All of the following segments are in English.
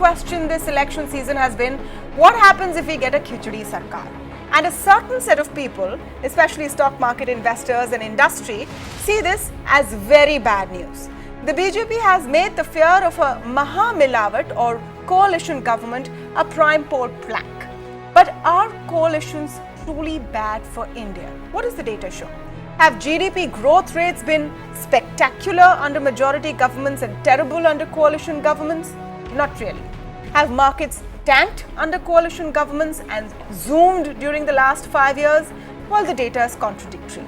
question this election season has been, what happens if we get a khichdi sarkaar? And a certain set of people, especially stock market investors and industry, see this as very bad news. The BJP has made the fear of a Maha Milawat or coalition government a prime poll plank. But are coalitions truly bad for India? What does the data show? Have GDP growth rates been spectacular under majority governments and terrible under coalition governments? Not really. Have markets tanked under coalition governments and zoomed during the last 5 years? Well, the data is contradictory.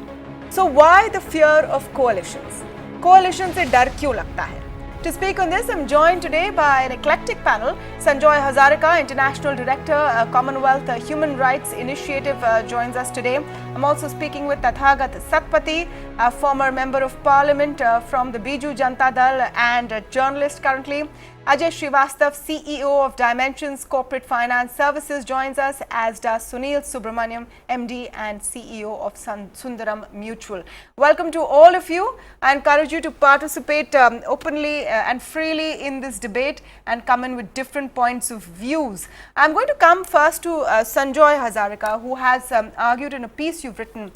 So why the fear of coalitions? Coalition se dar kyun lagta hai? To speak on this, I'm joined today by an eclectic panel. Sanjoy Hazarika, International Director, Commonwealth Human Rights Initiative, joins us today. I'm also speaking with Tathagat Satpathy, a former Member of Parliament from the Biju Janata Dal and a journalist currently. Ajay Srivastav, CEO of Dimensions Corporate Finance Services, joins us, as does Sunil Subramaniam, MD and CEO of Sundaram Mutual. Welcome to all of you. I encourage you to participate openly and freely in this debate and come in with different points of views. I'm going to come first to Sanjoy Hazarika, who has argued in a piece you've written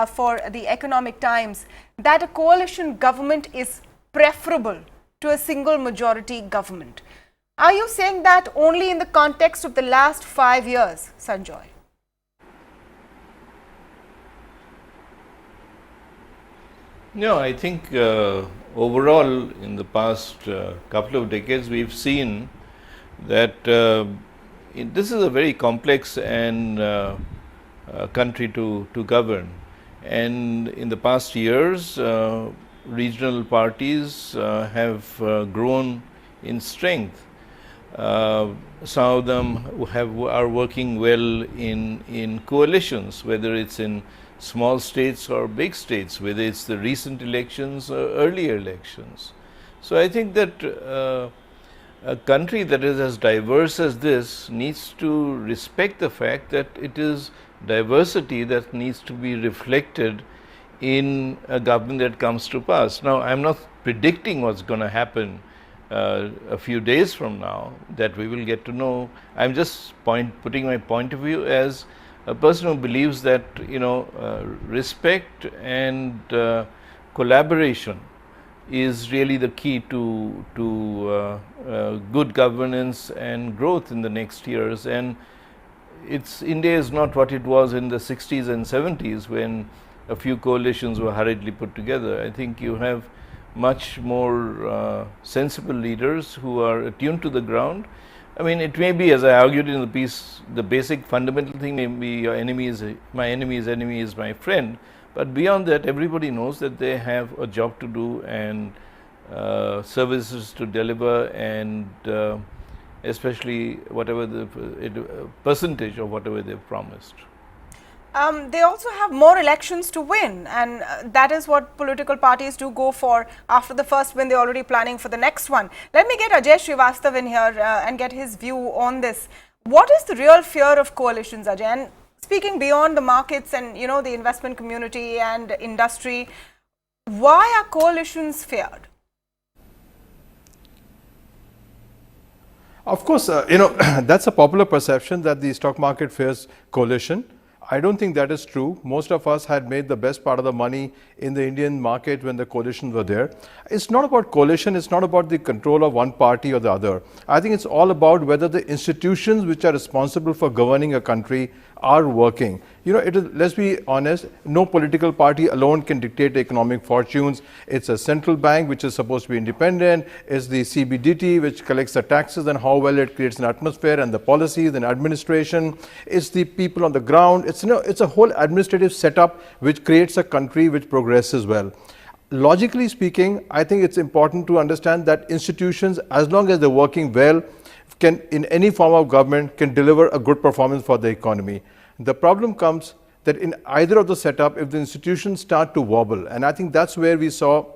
for the Economic Times that a coalition government is preferable to a single majority government. Are you saying that only in the context of the last 5 years, Sanjoy? No, I think overall in the past couple of decades we've seen that this is a very complex and country to govern, and in the past years regional parties have grown in strength. Some of them are working well in coalitions, whether it's in small states or big states, whether it's the recent elections or earlier elections. So I think that a country that is as diverse as this needs to respect the fact that it is diversity that needs to be reflected in a government that comes to pass. Now, I'm not predicting what's going to happen a few days from now, that we will get to know. I'm just putting my point of view as a person who believes that, respect and collaboration is really the key to good governance and growth in the next years. And India is not what it was in the 60s and 70s when a few coalitions were hurriedly put together. I think you have much more sensible leaders who are attuned to the ground. I mean, it may be, as I argued in the piece, the basic fundamental thing may be my enemy's enemy is my friend. But beyond that, everybody knows that they have a job to do and services to deliver, and especially whatever the percentage of whatever they've promised. They also have more elections to win, and that is what political parties do go for. After the first win, they're already planning for the next one. Let me get Ajay Srivastav in here and get his view on this. What is the real fear of coalitions, Ajay? And speaking beyond the markets and, the investment community and industry, why are coalitions feared? Of course, that's a popular perception that the stock market fears coalition. I don't think that is true. Most of us had made the best part of the money in the Indian market when the coalitions were there. It's not about coalition, it's not about the control of one party or the other. I think it's all about whether the institutions which are responsible for governing a country are working. Let's be honest, no political party alone can dictate economic fortunes. It's a central bank which is supposed to be independent. It's the CBDT which collects the taxes and how well it creates an atmosphere and the policies and administration. It's the people on the ground. It's a whole administrative setup which creates a country which progresses well. Logically speaking, I think it's important to understand that institutions, as long as they're working well, can, in any form of government, can deliver a good performance for the economy. The problem comes that in either of the setup, if the institutions start to wobble, and I think that's where we saw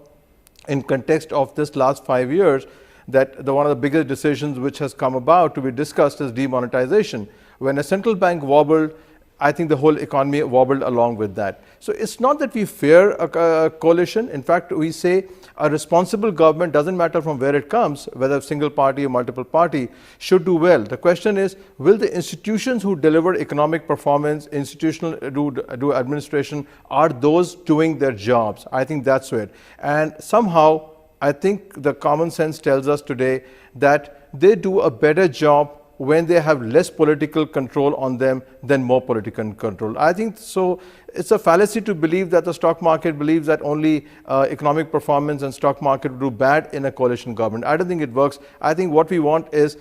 in context of this last 5 years, that one of the biggest decisions which has come about to be discussed is demonetization. When a central bank wobbled, I think the whole economy wobbled along with that. So it's not that we fear a coalition. In fact, we say a responsible government, doesn't matter from where it comes, whether single party or multiple party, should do well. The question is, will the institutions who deliver economic performance, institutional do administration, are those doing their jobs? I think that's it. And somehow, I think the common sense tells us today that they do a better job when they have less political control on them than more political control. I think so. It's a fallacy to believe that the stock market believes that only economic performance and stock market do bad in a coalition government. I don't think it works. I think what we want is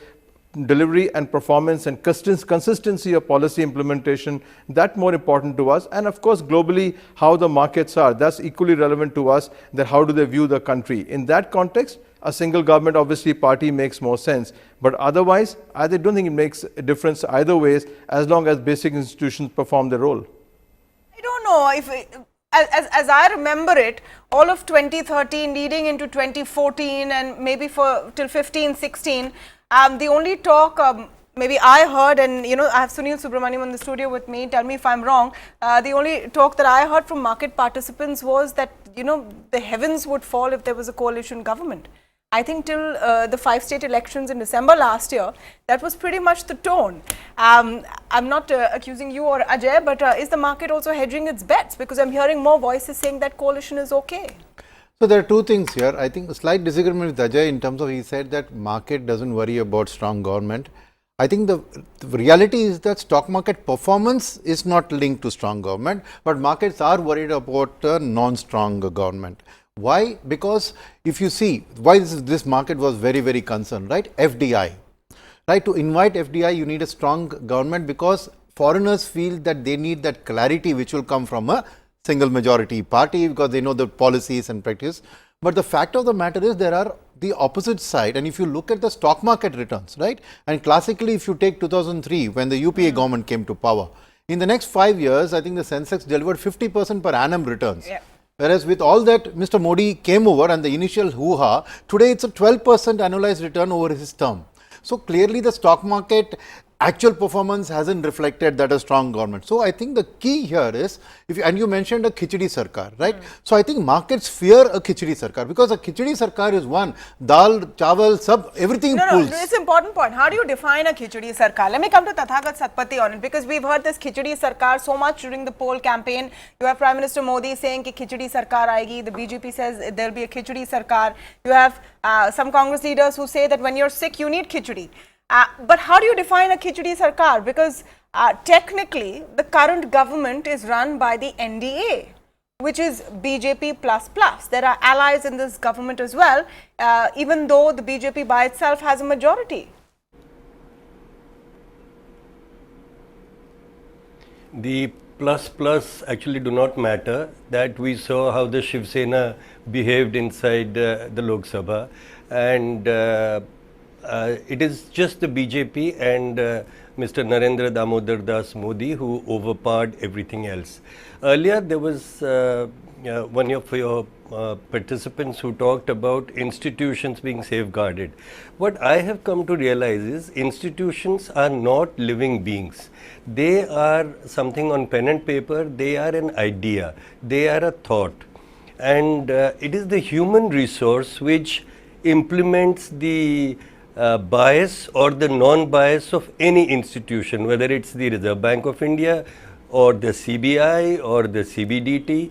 delivery and performance and consistency of policy implementation. That's more important to us. And of course, globally, how the markets are, that's equally relevant to us, that how do they view the country. In that context, a single government, obviously, party makes more sense. But otherwise, I don't think it makes a difference either ways, as long as basic institutions perform their role. I don't know if, as I remember it, all of 2013 leading into 2014 and maybe for till 15, 16, the only talk maybe I heard, and I have Sunil Subramaniam in the studio with me, tell me if I'm wrong, the only talk that I heard from market participants was that, the heavens would fall if there was a coalition government. I think till the 5 state elections in December last year, that was pretty much the tone. I'm not accusing you or Ajay, but is the market also hedging its bets? Because I'm hearing more voices saying that coalition is okay. So there are two things here. I think a slight disagreement with Ajay in terms of, he said that market doesn't worry about strong government. I think the reality is that stock market performance is not linked to strong government, but markets are worried about non-strong government. Why? Because if you see why this market was very, very concerned, right? FDI, right? To invite FDI, you need a strong government, because foreigners feel that they need that clarity which will come from a single majority party, because they know the policies and practice. But the fact of the matter is, there are the opposite side, and if you look at the stock market returns, right? And classically, if you take 2003, when the UPA government came to power, in the next 5 years, I think the Sensex delivered 50% per annum returns. Yeah. Whereas with all that, Mr. Modi came over and the initial hoo-ha, today it's a 12% annualized return over his term. So clearly the stock market actual performance hasn't reflected that a strong government. So I think the key here is, and you mentioned a khichdi sarkaar, right? So I think markets fear a khichdi sarkaar, because a khichdi sarkaar is one, dal, chawal, sab, everything pulls. No, it's an important point. How do you define a khichdi sarkaar? Let me come to Tathagat Satpathy on it, because we've heard this khichdi sarkaar so much during the poll campaign. You have Prime Minister Modi saying ki khichdi sarkaar aayegi. The BJP says there'll be a khichdi sarkaar. You have some Congress leaders who say that when you're sick, you need khichdi. But how do you define a khichdi sarkaar? Because technically, the current government is run by the NDA, which is BJP plus plus. There are allies in this government as well, even though the BJP by itself has a majority. The plus actually do not matter. That we saw how the Shiv Sena behaved inside the Lok Sabha, and it is just the BJP and Mr. Narendra Damodar Das Modi who overpowered everything else. Earlier there was one of your participants who talked about institutions being safeguarded. What I have come to realize is institutions are not living beings. They are something on pen and paper, they are an idea, they are a thought. And it is the human resource which implements the bias or the non-bias of any institution, whether it's the Reserve Bank of India or the CBI or the CBDT.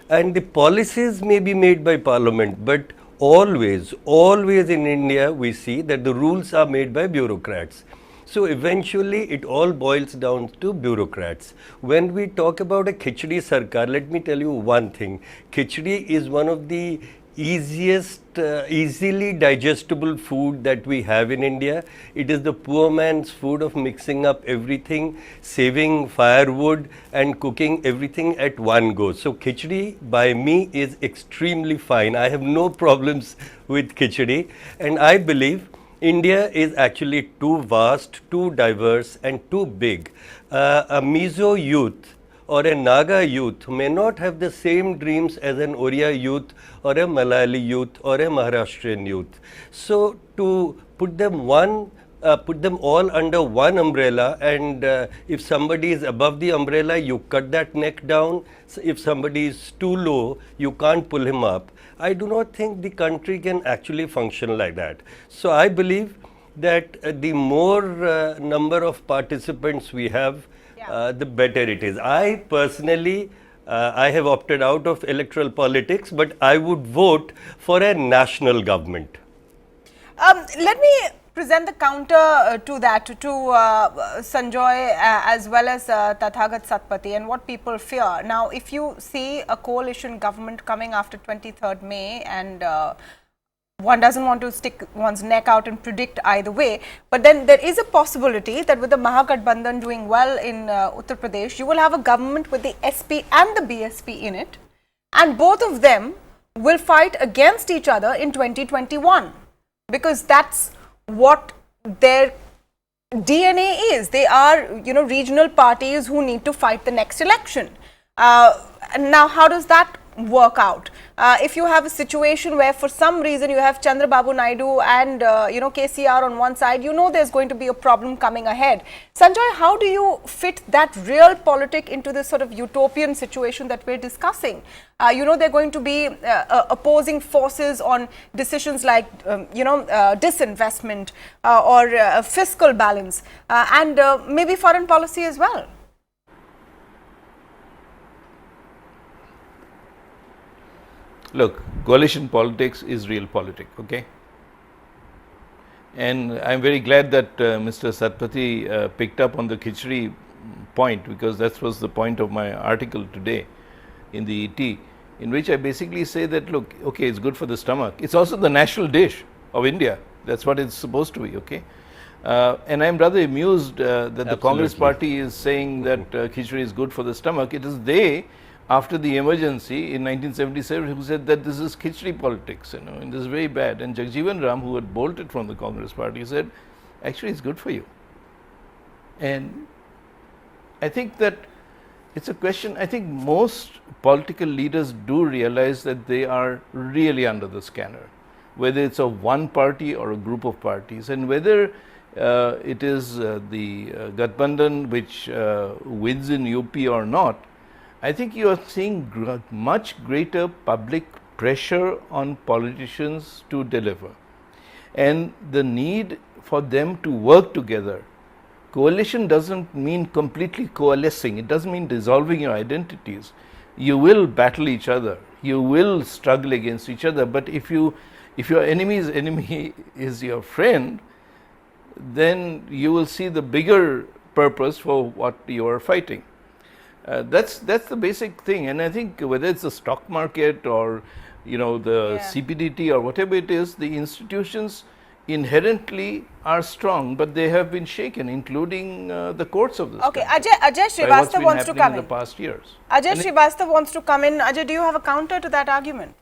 And the policies may be made by Parliament, but always in India we see that the rules are made by bureaucrats. So eventually it all boils down to bureaucrats. When we talk about a khichdi sarkar, let me tell you one thing. Khichdi is one of the easily digestible food that we have in India. It is the poor man's food of mixing up everything, saving firewood and cooking everything at one go. So khichdi by me is extremely fine. I have no problems with khichdi, and I believe India is actually too vast, too diverse and too big. A Mizo youth or a Naga youth may not have the same dreams as an Oriya youth or a Malayali youth or a Maharashtrian youth. So to put them one put them all under one umbrella, and if somebody is above the umbrella, you cut that neck down. So if somebody is too low, you can't pull him up. I do not think the country can actually function like that. So I believe that the more number of participants we have, the better it is. I personally, I have opted out of electoral politics, but I would vote for a national government. Let me present the counter to that to Sanjoy as well as Tathagat Satpathy and what people fear. Now, if you see a coalition government coming after 23rd May and one doesn't want to stick one's neck out and predict either way, but then there is a possibility that with the Mahagathbandhan doing well in Uttar Pradesh, you will have a government with the SP and the BSP in it, and both of them will fight against each other in 2021 because that's what their DNA is. They are, regional parties who need to fight the next election. Now, how does that work out? If you have a situation where for some reason you have Chandrababu Naidu and KCR on one side, there's going to be a problem coming ahead. Sanjoy, how do you fit that real politic into this sort of utopian situation that we're discussing? They're going to be opposing forces on decisions like disinvestment or fiscal balance and maybe foreign policy as well. Look, coalition politics is real politics, okay? And I'm very glad that Mr. Satpathy picked up on the khichdi point, because that was the point of my article today in the ET, in which I basically say that, look, okay, it's good for the stomach. It's also the national dish of India. That's what it's supposed to be, okay? And I'm rather amused that the Congress party is saying that khichdi is good for the stomach. It is they, after the emergency in 1977, who said that this is khichdi politics, and this is very bad. And Jagjeevan Ram, who had bolted from the Congress party, said, actually, it's good for you. And I think that it's a question, I think most political leaders do realize that they are really under the scanner, whether it's of one party or a group of parties, and whether it is the Gathbandhan which wins in UP or not. I think you are seeing much greater public pressure on politicians to deliver, and the need for them to work together. Coalition doesn't mean completely coalescing. It doesn't mean dissolving your identities. You will battle each other. You will struggle against each other. But if your enemy's enemy is your friend, then you will see the bigger purpose for what you are fighting. That's the basic thing. And I think whether it's the stock market or the CPDT or whatever it is, the institutions inherently are strong, but they have been shaken, including the courts of this. Okay, Ajay Srivastava wants to come in. The past years. Ajay Srivastava wants to come in. Ajay, do you have a counter to that argument?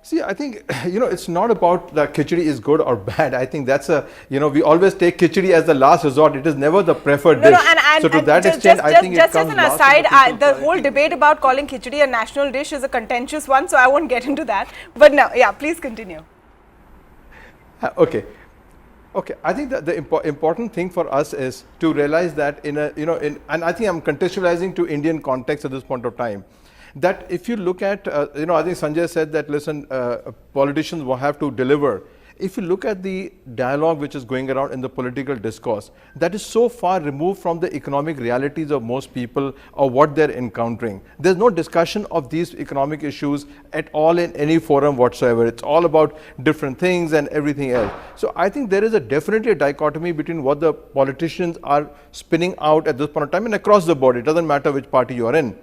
See, I think, it's not about that khichdi is good or bad. I think that's we always take khichdi as the last resort. It is never the preferred dish. So to that extent, I think it comes last. Just as an aside, the whole debate about calling khichdi a national dish is a contentious one, so I won't get into that. But no, please continue. Okay. I think that the important thing for us is to realize that and I think I'm contextualizing to Indian context at this point of time, that if you look at, I think Sanjay said that, listen, politicians will have to deliver. If you look at the dialogue which is going around in the political discourse, that is so far removed from the economic realities of most people or what they're encountering. There's no discussion of these economic issues at all in any forum whatsoever. It's all about different things and everything else. So I think there is definitely a dichotomy between what the politicians are spinning out at this point of time and across the board. It doesn't matter which party you are in.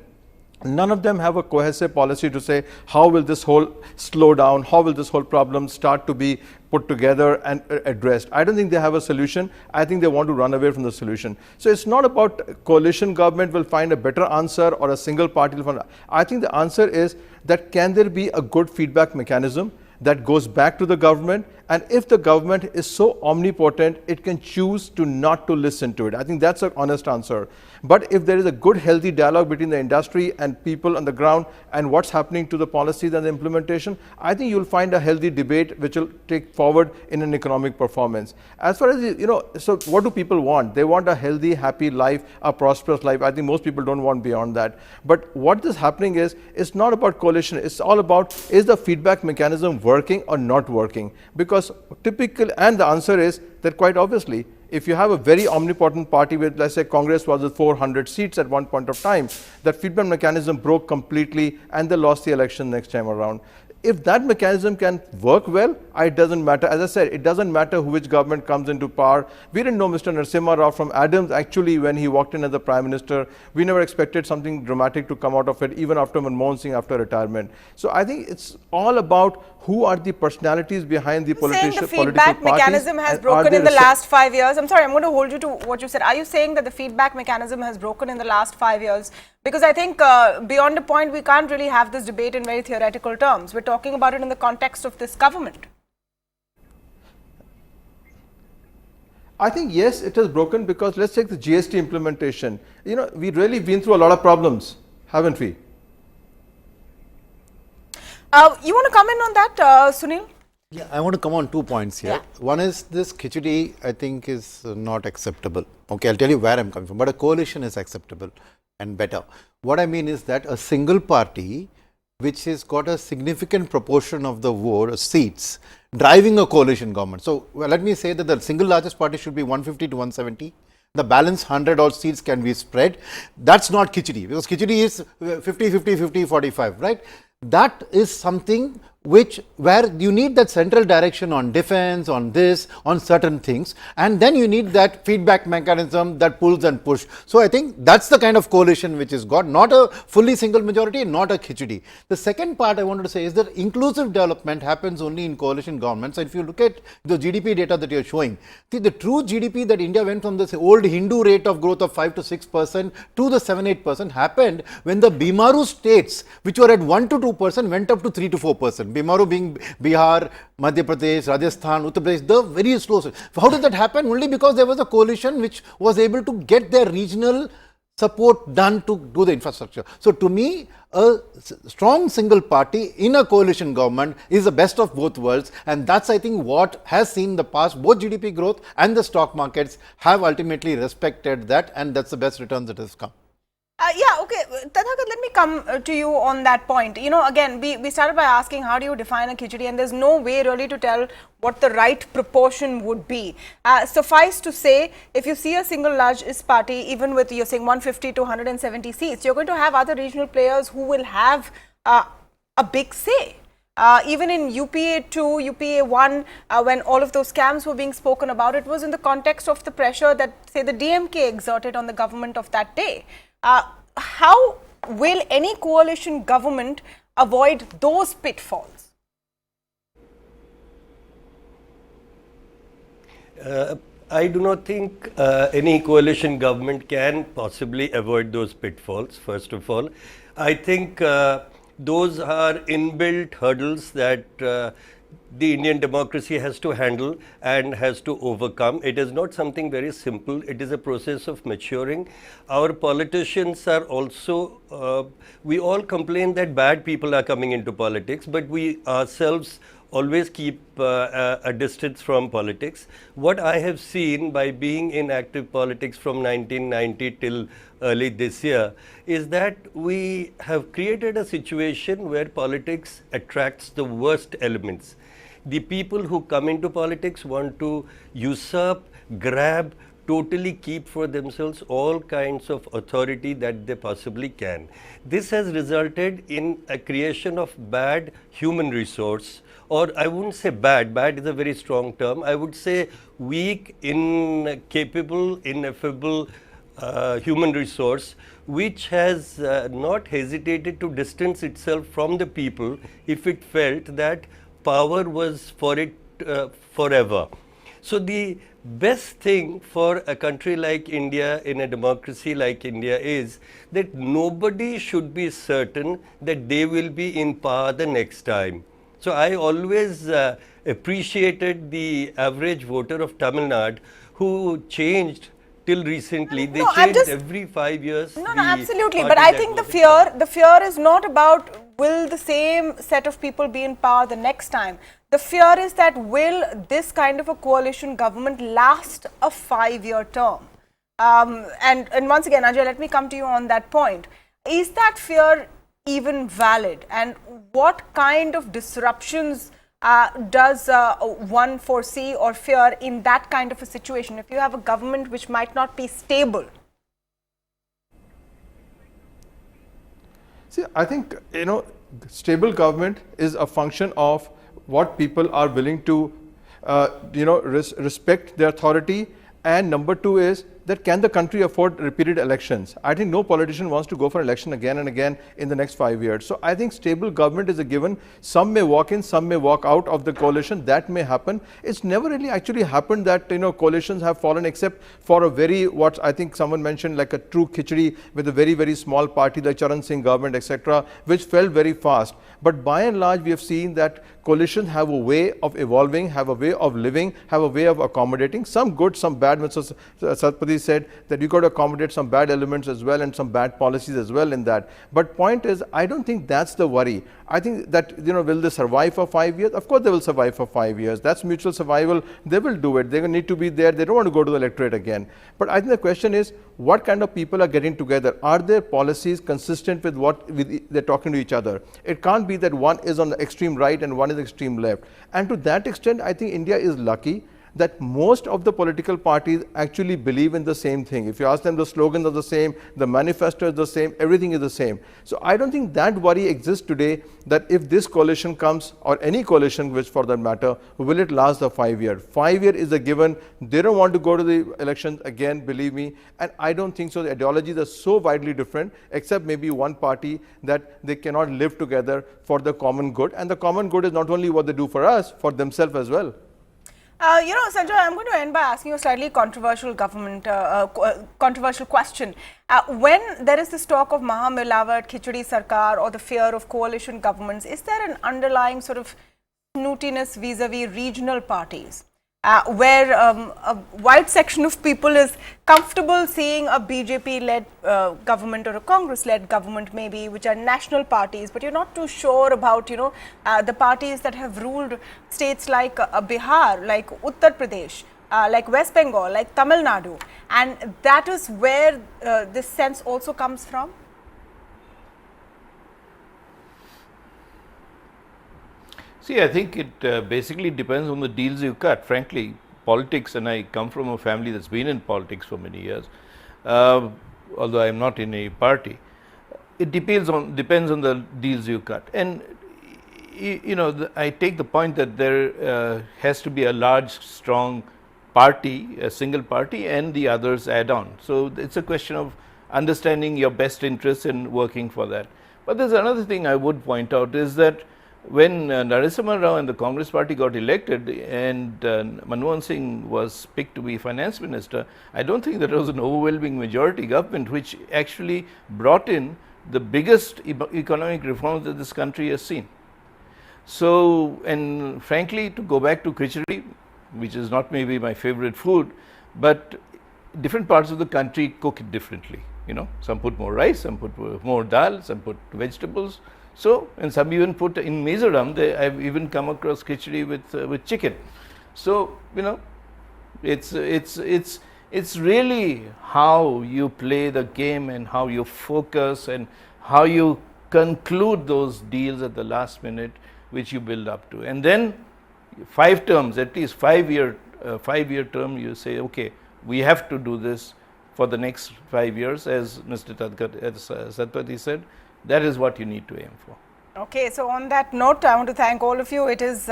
None of them have a cohesive policy to say how will this whole slow down, how will this whole problem start to be put together and addressed. I don't think they have a solution. I think they want to run away from the solution. So it's not about coalition government will find a better answer or a single party will find. I think the answer is that can there be a good feedback mechanism that goes back to the government And if the government is so omnipotent, it can choose to not to listen to it. I think that's an honest answer. But if there is a good, healthy dialogue between the industry and people on the ground and what's happening to the policies and the implementation, I think you'll find a healthy debate which will take forward in an economic performance. As far as, so what do people want? They want a healthy, happy life, a prosperous life. I think most people don't want beyond that. But what is happening is, it's not about coalition. It's all about, is the feedback mechanism working or not working? Because typically, and the answer is that quite obviously, if you have a very omnipotent party with, let's say, Congress was with 400 seats at one point of time, that feedback mechanism broke completely and they lost the election next time around. If that mechanism can work well, it doesn't matter. As I said, it doesn't matter which government comes into power. We didn't know Mr. Narasimha Rao from Adams actually when he walked in as the Prime Minister. We never expected something dramatic to come out of it, even after Manmohan Singh after retirement. So I think it's all about who are the personalities behind the political parties. Saying the feedback mechanism has broken in the last 5 years. I'm sorry, I'm going to hold you to what you said. Are you saying that the feedback mechanism has broken in the last 5 years? Because I think beyond a point, we can't really have this debate in very theoretical terms. We're talking about it in the context of this government. I think yes, it has broken because let's take the GST implementation. We've really been through a lot of problems, haven't we? You want to comment on that, Sunil? Yeah, I want to come on 2 points here. Yeah. One is this khichdi, I think, is not acceptable. Okay, I'll tell you where I'm coming from, but a coalition is acceptable and better. What I mean is that a single party which has got a significant proportion of the vote seats driving a coalition government. So let me say that the single largest party should be 150 to 170. The balance 100 odd seats can be spread. That's not khichdi, because khichdi is 50, 50, 50, 45, right? That is something where you need that central direction on defense, on this, on certain things, and then you need that feedback mechanism that pulls and push. So I think that's the kind of coalition which is got, not a fully single majority, not a khichdi. The second part I wanted to say is that inclusive development happens only in coalition governments. And if you look at the GDP data that you're showing, the true GDP that India went from this old Hindu rate of growth of 5 to 6% to the 7-8% happened when the Bimaru states, which were at 1 to 2%, went up to 3 to 4%. Bimaru being Bihar, Madhya Pradesh, Rajasthan, Uttar Pradesh, the very slow. How did that happen? Only because there was a coalition which was able to get their regional support done to do the infrastructure. So to me, a strong single party in a coalition government is the best of both worlds, and that's, I think, what has seen the past. Both GDP growth and the stock markets have ultimately respected that, and that's the best returns that has come. Yeah, okay. Tathagat, let me come to you on that point. Again, we started by asking how do you define a khichdi, and there's no way really to tell what the right proportion would be. Suffice to say, if you see a single largest party, even with, you're saying 150 to 170 seats, you're going to have other regional players who will have a big say. Even in UPA 2, UPA 1, when all of those scams were being spoken about, it was in the context of the pressure that, say, the DMK exerted on the government of that day. How will any coalition government avoid those pitfalls? I do not think any coalition government can possibly avoid those pitfalls, first of all. I think those are inbuilt hurdles that the Indian democracy has to handle and has to overcome. It is not something very simple. It is a process of maturing. Our politicians are also, we all complain that bad people are coming into politics, but we ourselves always keep a distance from politics. What I have seen by being in active politics from 1990 till early this year is that we have created a situation where politics attracts the worst elements. The people who come into politics want to usurp, grab, totally keep for themselves all kinds of authority that they possibly can. This has resulted in a creation of bad human resource, or I wouldn't say bad is a very strong term, I would say weak, incapable, ineffable human resource, which has not hesitated to distance itself from the people if it felt that power was for it forever. So the best thing for a country like India, in a democracy like India, is that nobody should be certain that they will be in power the next time. So I always appreciated the average voter of Tamil Nadu who changed till recently. They changed every 5 years. No, absolutely. But I think the fear is not about will the same set of people be in power the next time. The fear is that will this kind of a coalition government last a 5-year term? And once again, Ajay, let me come to you on that point. Is that fear even valid? And what kind of disruptions does one foresee or fear in that kind of a situation if you have a government which might not be stable? See, I think, stable government is a function of what people are willing to, respect their authority. And number two is that can the country afford repeated elections? I think no politician wants to go for election again and again in the next 5 years. So I think stable government is a given. Some may walk in, some may walk out of the coalition. That may happen. It's never really actually happened that coalitions have fallen except for a very, what I think someone mentioned, like a true khichdi with a very, very small party, the Charan Singh government, etc., which fell very fast. But by and large, we have seen that coalitions have a way of evolving, have a way of living, have a way of accommodating. Some good, some bad. Mr. Satpathy said that you got to accommodate some bad elements as well and some bad policies as well in that. But point is, I don't think that's the worry. I think that, will they survive for 5 years? Of course they will survive for 5 years. That's mutual survival. They will do it. They need to be there. They don't want to go to the electorate again. But I think the question is, what kind of people are getting together? Are their policies consistent with what they're talking to each other? It can't be that one is on the extreme right and one is extreme left. And to that extent, I think India is lucky that most of the political parties actually believe in the same thing. If you ask them, the slogans are the same, the manifesto is the same, everything is the same. So I don't think that worry exists today that if this coalition comes, or any coalition which for that matter, will it last the 5 year? 5 year is a given. They don't want to go to the elections again, believe me. And I don't think so. The ideologies are so widely different, except maybe one party, that they cannot live together for the common good. And the common good is not only what they do for us, for themselves as well. Sanjay, I'm going to end by asking you a slightly controversial controversial question. When there is this talk of Maha Milawat, khichdi sarkaar, or the fear of coalition governments, is there an underlying sort of snootiness vis-a-vis regional parties? Where a wide section of people is comfortable seeing a BJP-led government or a Congress-led government maybe, which are national parties, but you're not too sure about, the parties that have ruled states like Bihar, like Uttar Pradesh, like West Bengal, like Tamil Nadu. And that is where this sense also comes from? See, I think it basically depends on the deals you cut. Frankly, politics, and I come from a family that's been in politics for many years, although I am not in a party, it depends on the deals you cut. And I take the point that there has to be a large, strong party, a single party, and the others add on. So it's a question of understanding your best interests and working for that. But there's another thing I would point out is that when Narasimha Rao and the Congress party got elected and Manmohan Singh was picked to be finance minister, I don't think there was an overwhelming majority government which actually brought in the biggest economic reforms that this country has seen. So, and frankly, to go back to khichdi, which is not maybe my favorite food, but different parts of the country cook it differently. Some put more rice, some put more dal, some put vegetables. So, and some even put in Mizoram, I've even come across khichdi with chicken. So, it's really how you play the game and how you focus and how you conclude those deals at the last minute, which you build up to. And then 5 terms, at least 5-year term, you say, okay, we have to do this for the next 5 years, as Mr. Satpathy said. That is what you need to aim for. Okay, so on that note, I want to thank all of you. It is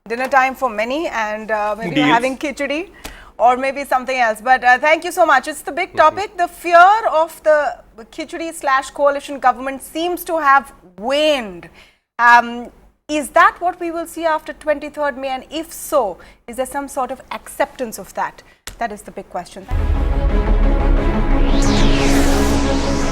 dinner time for many, and maybe you're having khichdi or maybe something else. But thank you so much. It's the big topic. The fear of the khichdi/coalition government seems to have waned. Is that what we will see after 23rd May? And if so, is there some sort of acceptance of that? That is the big question. Thank you.